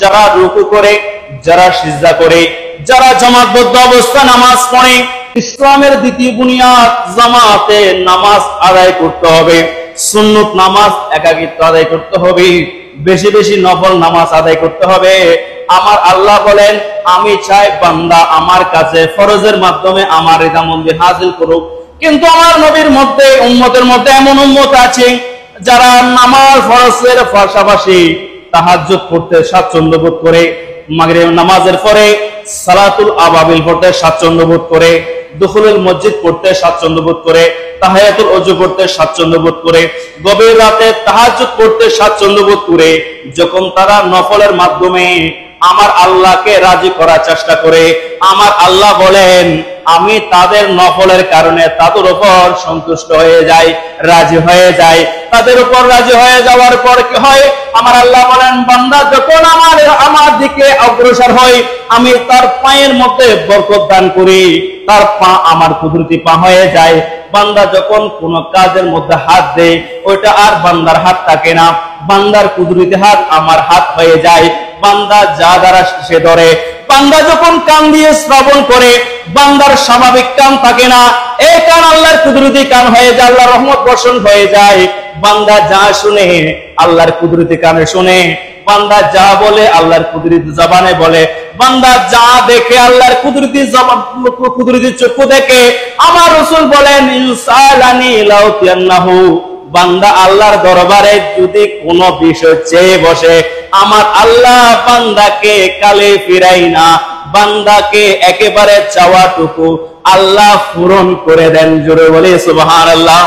যারা রুকু করে, যারা সিজদা করে, যারা জামাতবদ্ধ অবস্থা নামাজ পড়ে। ইসলামের দ্বিতীয় বুনিয়াদ জামাতে নামাজ আদায় করতে হবে। সুন্নত নামাজ একাকিত্ব আদায় করতে হবে, বেশি বেশি নফল নামাজ আদায় করতে হবে। আমার আল্লাহ বলেন, আমি চাই বান্দা আমার কাছে ফরজের মাধ্যমে আমার রিদামন্দি হাসিল করুক। কিন্তু আমার নবীর মধ্যে, উম্মতের মধ্যে এমন উম্মত আছে যারা নামাজ ফরজের পাশাপাশি তাহাজ্জুদ পড়তে স্বাচ্ছন্দ্য বোধ করে, মাগরিব নামাজের পরে সালাতুল আবাবিল পড়তে স্বাচ্ছন্দ্য বোধ করে, দুখুলুল মসজিদ পড়তে স্বাচ্ছন্দ্য বোধ করে, তাহিয়াতুল ওযু পড়তে স্বাচ্ছন্দ্য বোধ করে, গভীর রাতে তাহাজ্জুদ পড়তে স্বাচ্ছন্দ্য বোধ করে। যখন তারা নফলের মাধ্যমে আমার আল্লাহকে রাজি করার চেষ্টা করে, আমার আল্লাহ বলেন আমি তাদের নফলের কারণে তাদের উপর সন্তুষ্ট হয়ে যাই, রাজি হয়ে যাই। তাদের উপর রাজি হয়ে যাওয়ার পর কি হয়? আমার আল্লাহ বলেন, বান্দা যখন আমার দিকে অগ্রসর হয়, আমি তার পায়ের মধ্যে বরকত দান করি, তার পা আমার কুদরতি পা হয়ে যায়। বান্দা যখন কোন কাজের মধ্যে হাত দেয়, ওইটা আর বান্দার হাত থাকে না, বান্দার কুদরতি হাত আমার হাত হয়ে যায়। বান্দা যা দ্বারা সে ধরে, বান্দা যখন কান দিয়ে শ্রবণ করে, বান্দার স্বাভাবিক কান থাকে না, এই কান আল্লাহর কুদরতি কান হয়ে যায়, আল্লাহর রহমত বর্ষণ হয়ে যায়। বান্দা যা শুনে আল্লাহর কুদরতি কানে শুনে, বান্দা যা বলে আল্লাহর কুদরতি জবানে বলে, বান্দা যা দেখে আল্লাহর কুদরতি জবান, কুদরতি চক্ষু দেখে। আমার রাসূল বলেন, ইনসালানি লাউতিয়ান্নাহু, বান্দা আল্লাহর দরবারে যদি কোনো বিষয় চেয়ে বসে, আমার আল্লাহ বান্দাকে কালে ফিরাই না, বান্দাকে একেবারে চাওয়াটুকু আল্লাহ পূরণ করে দেন। জোরে বলে সুবহানাল্লাহ।